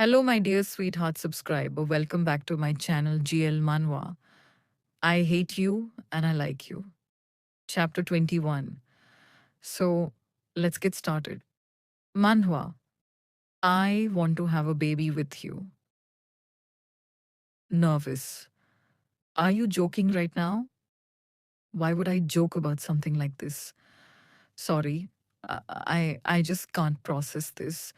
Hello, my dear sweetheart subscriber. Welcome back to my channel, GL Manwa. I hate you and I like you. Chapter 21. So let's get started. Manhwa, I want to have a baby with you. Nervous. Are you joking right now? Why would I joke about something like this? Sorry. I just can't process this.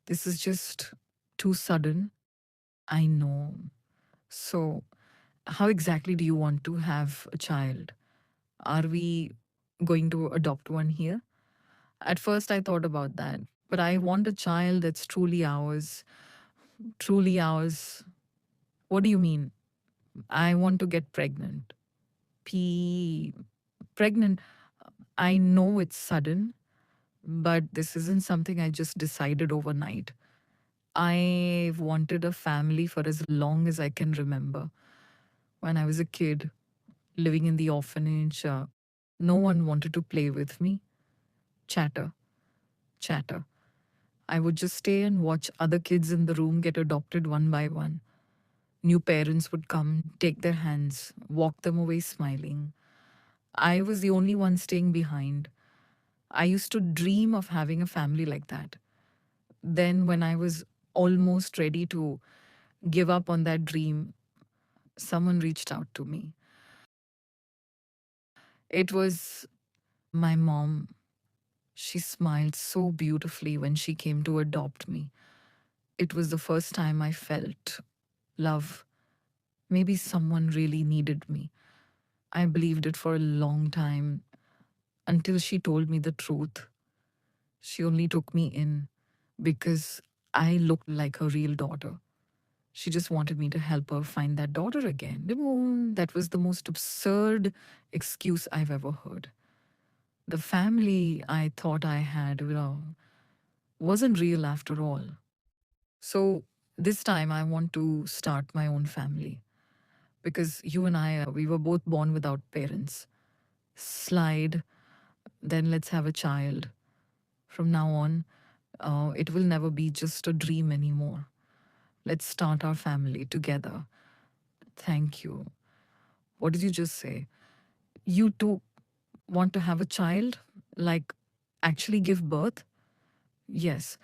This is just too sudden. I know. So, how exactly do you want to have a child? Are we going to adopt one here? At first, I thought about that, but I want a child that's truly ours. Truly ours. What do you mean? I want to get pregnant. P. Pregnant. I know it's sudden, but this isn't something I just decided overnight. I've wanted a family for as long as I can remember. When I was a kid, living in the orphanage, no one wanted to play with me. Chatter, chatter. I would just stay and watch other kids in the room get adopted one by one. New parents would come, take their hands, walk them away smiling. I was the only one staying behind. I used to dream of having a family like that. Then, when I was almost ready to give up on that dream, someone reached out to me. It was my mom. She smiled so beautifully when she came to adopt me. It was the first time I felt love. Maybe someone really needed me. I believed it for a long time until she told me the truth. She only took me in because I looked like her real daughter. She just wanted me to help her find that daughter again. That was the most absurd excuse I've ever heard. The family I thought I had, wasn't real after all. So this time I want to start my own family because you and I, we were both born without parents. Slide, then let's have a child. From now on, it will never be just a dream anymore. Let's start our family together. Thank you. What did you just say? You too want to have a child? Like, actually give birth? Yes.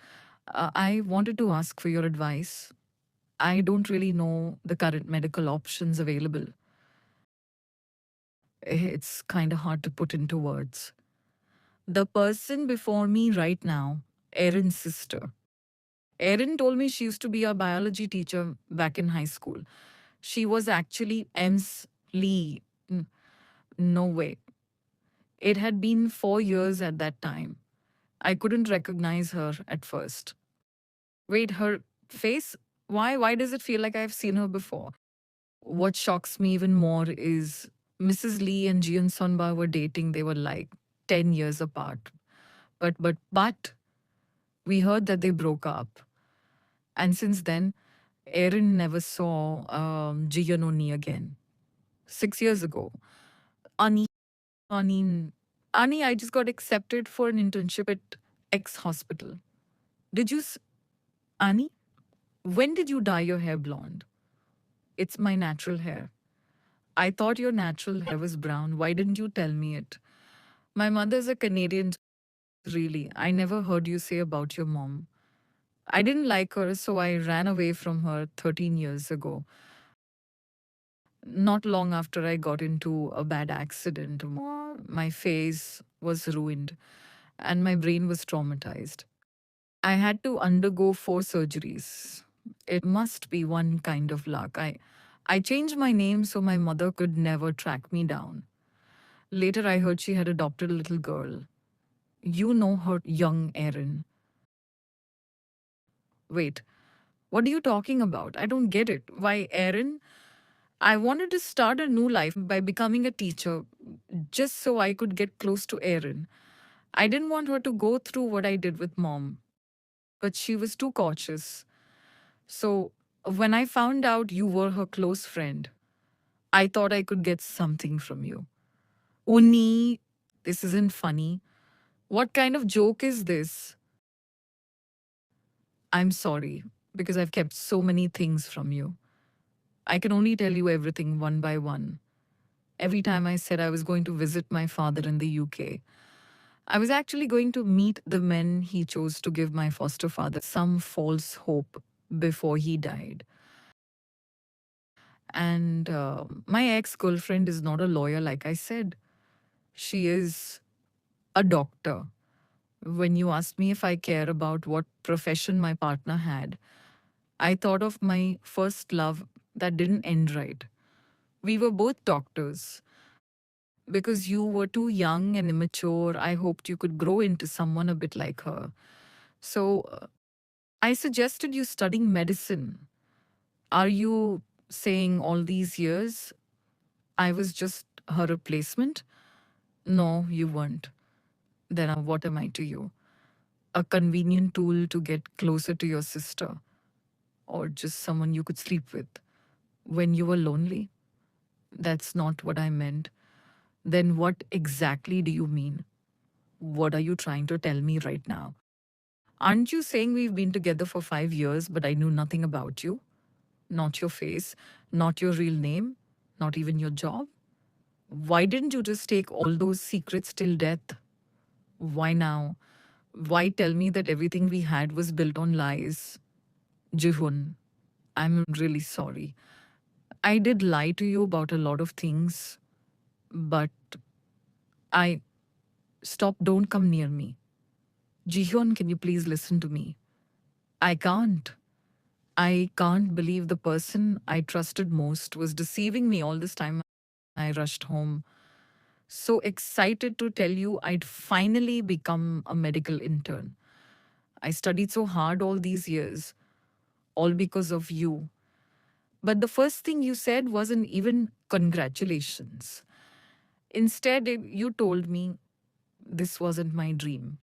I wanted to ask for your advice. I don't really know the current medical options available. It's kind of hard to put into words. The person before me right now, Erin's sister. Erin told me she used to be a biology teacher back in high school. She was actually M's Lee. No way. It had been 4 years at that time. I couldn't recognize her at first. Wait, her face? Why? Why does it feel like I've seen her before? What shocks me even more is Mrs. Lee and Jian Sonba were dating. They were like 10 years apart. But we heard that they broke up. And since then, Erin never saw Jian Oni again. 6 years ago, Ani, Ani, Ani, I just got accepted for an internship at X hospital. Did you, Ani? When did you dye your hair blonde? It's my natural hair. I thought your natural hair was brown. Why didn't you tell me it? My mother's a Canadian, really. I never heard you say about your mom. I didn't like her, so I ran away from her 13 years ago. Not long after I got into a bad accident, my face was ruined and my brain was traumatized. I had to undergo 4 surgeries. It must be one kind of luck. I changed my name so my mother could never track me down. Later, I heard she had adopted a little girl. You know her, young Erin. Wait, what are you talking about? I don't get it. Why, Erin? I wanted to start a new life by becoming a teacher just so I could get close to Erin. I didn't want her to go through what I did with mom, but she was too cautious. So when I found out you were her close friend, I thought I could get something from you. Uni, this isn't funny. What kind of joke is this? I'm sorry. because I've kept so many things from you. I can only tell you everything one by one. Every time I said I was going to visit my father in the UK, I was actually going to meet the men he chose to give my foster father some false hope before he died. And my ex girlfriend is not a lawyer, like I said. She is a doctor. When you asked me if I care about what profession my partner had, I thought of my first love that didn't end right. We were both doctors. Because you were too young and immature, I hoped you could grow into someone a bit like her. So I suggested you studying medicine. Are you saying all these years I was just her replacement? No, you weren't. Then what am I to you? A convenient tool to get closer to your sister, or just someone you could sleep with when you were lonely? That's not what I meant. Then what exactly do you mean? What are you trying to tell me right now? Aren't you saying we've been together for 5 years, but I knew nothing about you? Not your face, not your real name, not even your job? Why didn't you just take all those secrets till death? Why now? Why tell me that everything we had was built on lies? Jihun, I'm really sorry. I did lie to you about a lot of things, but I. Stop, don't come near me. Jihyun, can you please listen to me? I can't. I can't believe the person I trusted most was deceiving me all this time. I rushed home, so excited to tell you I'd finally become a medical intern. I studied so hard all these years, all because of you. But the first thing you said wasn't even congratulations. Instead, you told me this wasn't my dream,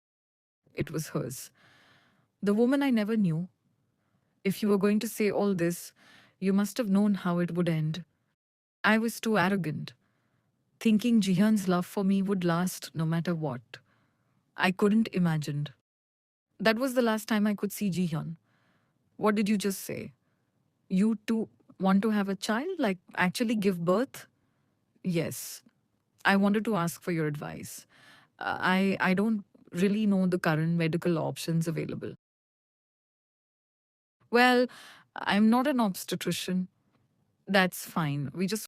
it was hers. The woman I never knew. If you were going to say all this, you must have known how it would end. I was too arrogant, thinking Jihan's love for me would last no matter what. I couldn't imagine. That was the last time I could see Jihan. What did you just say? You too want to have a child, like actually give birth? Yes. I wanted to ask for your advice. I don't really know the current medical options available. Well, I'm not an obstetrician. That's fine. We just